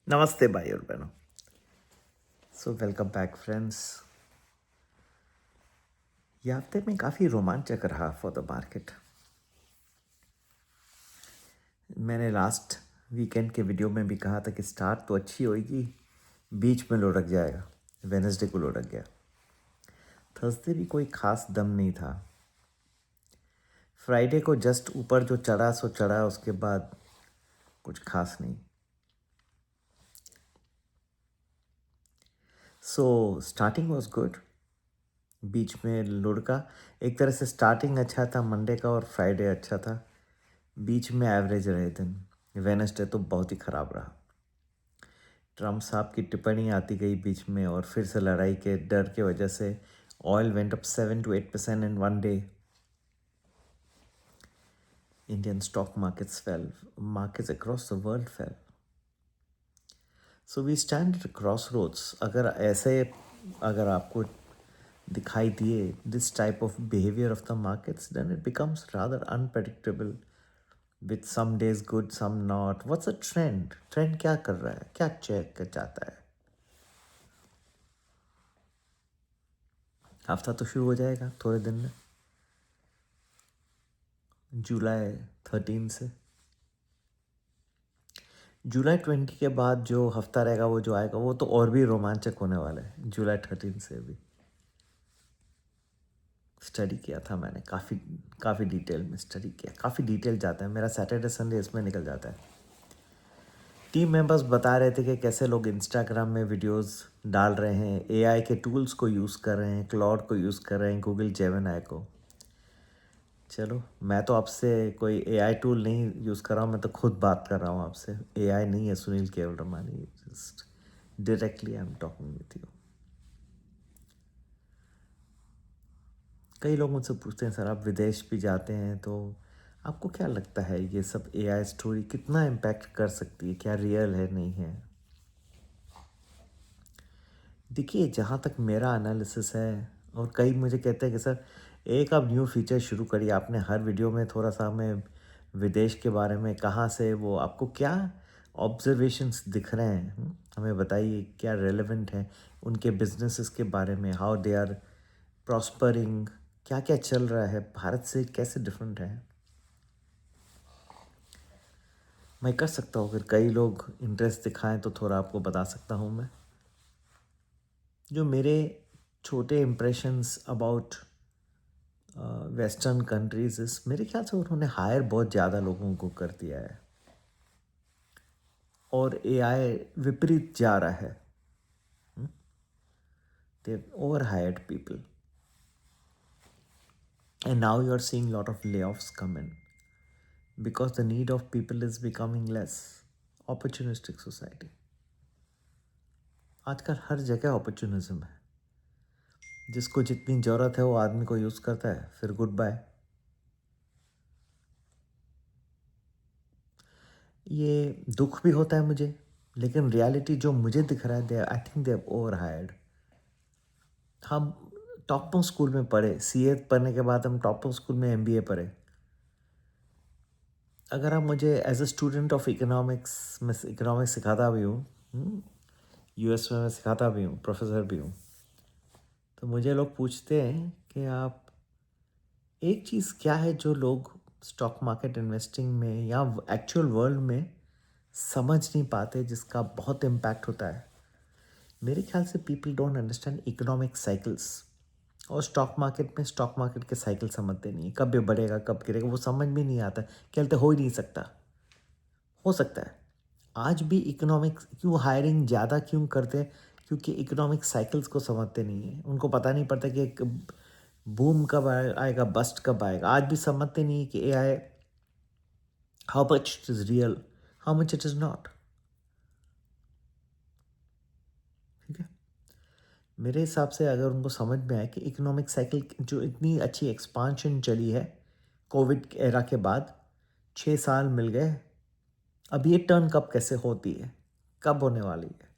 नमस्ते भाई और बहनों। So welcome back friends. ये हफ्ते में काफ़ी रोमांचक रहा फॉर द मार्केट। मैंने लास्ट वीकेंड के वीडियो में भी कहा था कि स्टार्ट तो अच्छी होगी, बीच में लुढ़क जाएगा। वेनसडे को लुढ़क गया। थर्सडे भी कोई खास दम नहीं था। फ्राइडे को जस्ट ऊपर जो चढ़ा सो चढ़ा, उसके बाद कुछ खास नहीं। सो स्टार्टिंग वॉज गुड, बीच में लुढ़का। एक तरह से स्टार्टिंग अच्छा था मंडे का और फ्राइडे अच्छा था, बीच में एवरेज रहे दिन। वेनसडे तो बहुत ही ख़राब रहा। ट्रम्प साहब की टिप्पणी आती गई बीच में, और फिर से लड़ाई के डर के वजह से oil went up 7 to 8% in one day. Indian stock markets fell, markets across the world fell. So we stand at crossroads. अगर आपको दिखाई दिए this type of behaviour of the markets, then it becomes rather unpredictable, with some days good, some not. What's a trend? Trend क्या कर रहा है, क्या check कर चाहता है? हफ्ता तो शुरू हो जाएगा थोड़े दिन में, जुलाई 13 से। जुलाई 20 के बाद जो हफ्ता रहेगा, वो जो आएगा, वो तो और भी रोमांचक होने वाला है। जुलाई 13 से भी स्टडी किया था मैंने, काफ़ी काफ़ी डिटेल में स्टडी किया। काफ़ी डिटेल जाता है मेरा सैटरडे संडे, इसमें निकल जाता है। टीम मेंबर्स बता रहे थे कि कैसे लोग इंस्टाग्राम में वीडियोस डाल रहे हैं, एआई के टूल्स को यूज़ कर रहे हैं, क्लाउड को यूज़ कर रहे हैं, गूगल जेमिनी को। चलो, मैं तो आपसे कोई एआई टूल नहीं यूज़ कर रहा हूँ, मैं तो खुद बात कर रहा हूँ आपसे। एआई नहीं है Sunil Kewalramani, just directly I am talking with you. कई लोग मुझसे पूछते हैं, सर आप विदेश भी जाते हैं, तो आपको क्या लगता है ये सब एआई स्टोरी कितना इम्पैक्ट कर सकती है, क्या रियल है नहीं है? देखिए, जहाँ तक मेरा एनालिसिस है, और कई मुझे कहते हैं कि सर एक आप न्यू फीचर शुरू करिए, आपने हर वीडियो में थोड़ा सा हमें विदेश के बारे में, कहाँ से वो आपको क्या ऑब्जर्वेशंस दिख रहे हैं, हमें बताइए क्या रेलेवेंट है उनके बिजनेसेस के बारे में, हाउ दे आर प्रॉस्परिंग, क्या क्या चल रहा है, भारत से कैसे डिफरेंट है। मैं कर सकता हूँ, अगर कई लोग इंटरेस्ट दिखाएं तो थोड़ा आपको बता सकता हूँ मैं। जो मेरे छोटे इम्प्रेशंस अबाउट वेस्टर्न कंट्रीज, इस मेरे ख्याल से उन्होंने हायर बहुत ज़्यादा लोगों को कर दिया है, और एआई विपरीत जा रहा है। They over hired people, and now you are seeing lot of layoffs come in, because the need of people is becoming less. Opportunistic society, आजकल हर जगह अपॉर्चुनिज्म है। जिसको जितनी ज़रूरत है वो आदमी को यूज़ करता है, फिर गुड बाय। ये दुख भी होता है मुझे, लेकिन रियलिटी जो मुझे दिख रहा है, they I think they over hired. हम टॉपर स्कूल में पढ़े, सीए पढ़ने के बाद हम टॉपर स्कूल में एमबीए पढ़े। अगर आप मुझे as a student of economics, मैं इकोनॉमिक्स सिखाता भी हूँ, यूएस में मैं सिखाता भी हूँ, प्रोफेसर भी हूँ, तो मुझे लोग पूछते हैं कि आप, एक चीज़ क्या है जो लोग स्टॉक मार्केट इन्वेस्टिंग में या एक्चुअल वर्ल्ड में समझ नहीं पाते, जिसका बहुत इम्पैक्ट होता है। मेरे ख्याल से people don't understand economic cycles, और स्टॉक मार्केट के साइकिल समझते नहीं, कब ये बढ़ेगा कब गिरेगा वो समझ में नहीं आता। कहते हो ही नहीं सकता, हो सकता है। आज भी इकोनॉमिक्स क्यों हायरिंग ज़्यादा क्यों करते हैं? क्योंकि इकोनॉमिक साइकिल्स को समझते नहीं है, उनको पता नहीं पड़ता कि एक बूम कब आएगा, बस्ट कब आएगा। आज भी समझते नहीं कि AI, how much it is real, how much it is not. ठीक है, मेरे हिसाब से अगर उनको समझ में आए कि इकोनॉमिक साइकिल जो इतनी अच्छी एक्सपांशन चली है कोविड एरा के बाद, 6 साल मिल गए, अब ये टर्न कब कैसे होती है, कब होने वाली है,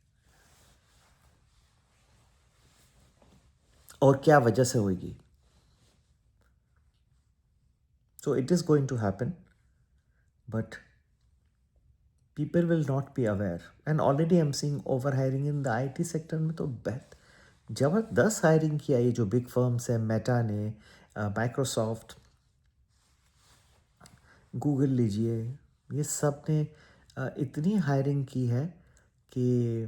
और क्या वजह से होगी। So it is going to happen, but people will not be aware and already I am seeing over hiring in the IT sector में तो ज़बरदस्त हायरिंग किया ये जो बिग फर्म्स है, मेटा ने, माइक्रोसॉफ्ट, गूगल लीजिए, ये सब ने इतनी हायरिंग की है कि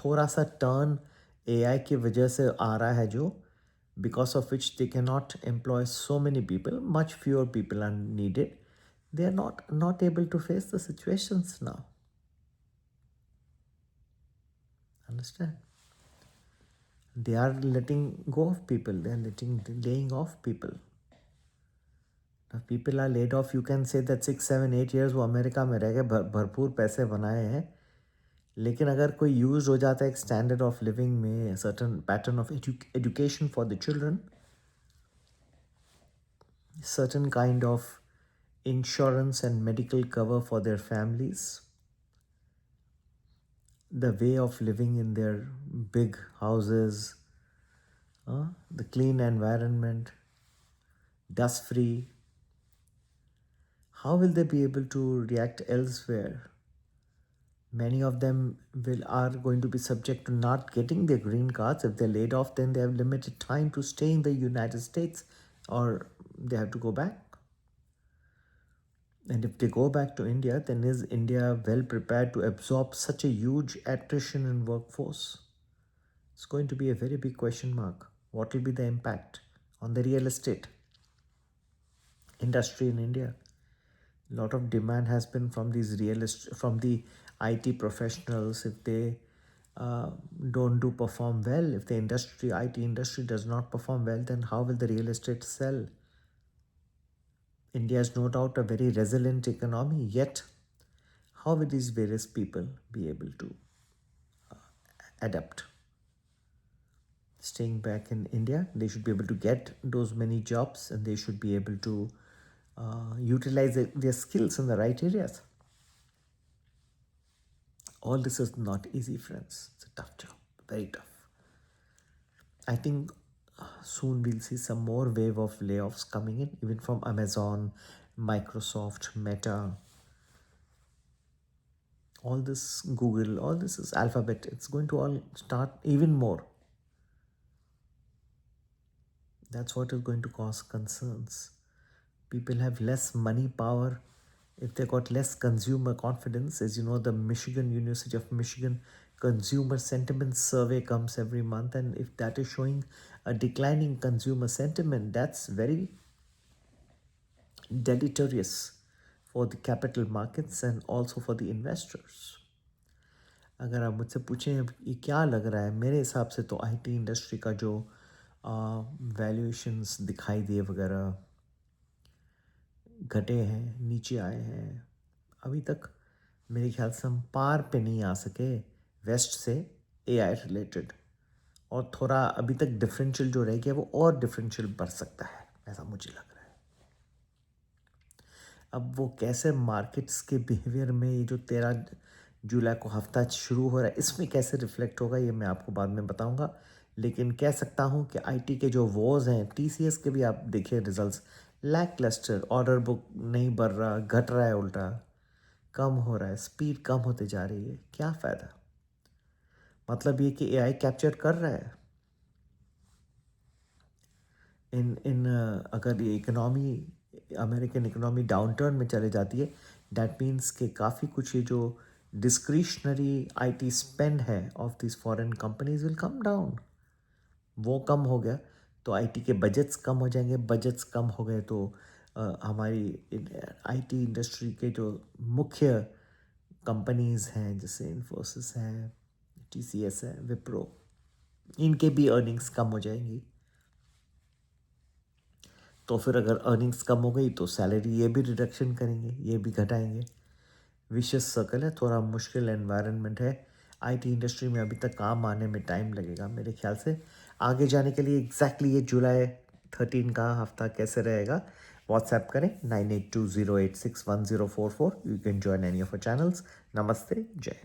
थोड़ा सा टर्न एआई की वजह से आ रहा है जो because of which they cannot employ so many people, much fewer people are needed. They are not able to face the situations now. Understand? They are letting go of people. They are laying off people. Now people are laid off. You can say that 6, 7, 8 years वो America में रह गए, भरपूर पैसे बनाए हैं, लेकिन अगर कोई यूज हो जाता है एक स्टैंडर्ड ऑफ लिविंग में, certain pattern of education for the children, certain kind of insurance and medical cover for their families, the way of living in their big houses, the clean environment, dust free. How will they be able to react elsewhere? Many of them are going to be subject to not getting their green cards. If they're laid off, then they have limited time to stay in the United States, or they have to go back. And if they go back to India, then is India well prepared to absorb such a huge attrition in workforce? It's going to be a very big question mark. What will be the impact on the real estate industry in India? A lot of demand has been from from the IT professionals. If they don't perform well, if the IT industry does not perform well, then how will the real estate sell? India is no doubt a very resilient economy, yet how will these various people be able to adapt? Staying back in India, they should be able to get those many jobs, and they should be able to utilize their skills in the right areas. All this is not easy, friends. It's a tough job, very tough. I think soon we'll see some more wave of layoffs coming in, even from Amazon, Microsoft, Meta, all this Google, all this is Alphabet. It's going to all start even more. That's what is going to cause concerns. People have less money power if they got less consumer confidence. As you know, the University of Michigan Consumer Sentiment Survey comes every month, and if that is showing a declining consumer sentiment, that's very deleterious for the capital markets and also for the investors. अगर आप मुझसे पूछें ये क्या लग रहा है, मेरे हिसाब से तो आईटी इंडस्ट्री का जो वैल्यूएशंस दिखाई दिए वगैरह घटे हैं, नीचे आए हैं, अभी तक मेरे ख्याल से हम पार पे नहीं आ सके वेस्ट से एआई रिलेटेड, और थोड़ा अभी तक डिफरेंशियल जो रह गया वो और डिफरेंशियल बढ़ सकता है, ऐसा मुझे लग रहा है। अब वो कैसे मार्केट्स के बिहेवियर में ये जो 13 जुलाई को हफ्ता शुरू हो रहा है इसमें कैसे रिफ्लेक्ट होगा ये मैं आपको बाद में बताऊंगा, लेकिन कह सकता हूँ कि आईटी के जो वॉज हैं, टीसीएस के भी आप देखिए रिजल्ट्स लैक क्लस्टर, ऑर्डर बुक नहीं बढ़ रहा, घट रहा है, उल्टा कम हो रहा है, स्पीड कम होते जा रही है। क्या फ़ायदा? मतलब ये कि एआई कैप्चर कर रहा है इन अगर ये इकोनॉमी, अमेरिकन इकोनॉमी डाउनटर्न में चले जाती है, डैट मीन्स कि काफ़ी कुछ ये जो डिस्क्रिशनरी आईटी स्पेंड है of this foreign companies will come down. वो कम हो गया तो आईटी के बजट्स कम हो जाएंगे, बजट्स कम हो गए तो हमारी आईटी इंडस्ट्री के जो मुख्य कंपनीज़ हैं जैसे इन्फोसिस है, टीसीएस है, विप्रो, इनके भी अर्निंग्स कम हो जाएंगी। तो फिर अगर अर्निंग्स कम हो गई तो सैलरी ये भी रिडक्शन करेंगे, ये भी घटाएंगे। विशेष सर्कल है, थोड़ा मुश्किल एनवायरनमेंट है। आईटी इंडस्ट्री में अभी तक काम आने में टाइम लगेगा मेरे ख्याल से। आगे जाने के लिए एग्जैक्टली ये जुलाई 13 का हफ्ता कैसे रहेगा, व्हाट्सएप करें 9820861044। You can join any of our channels. नमस्ते, जय।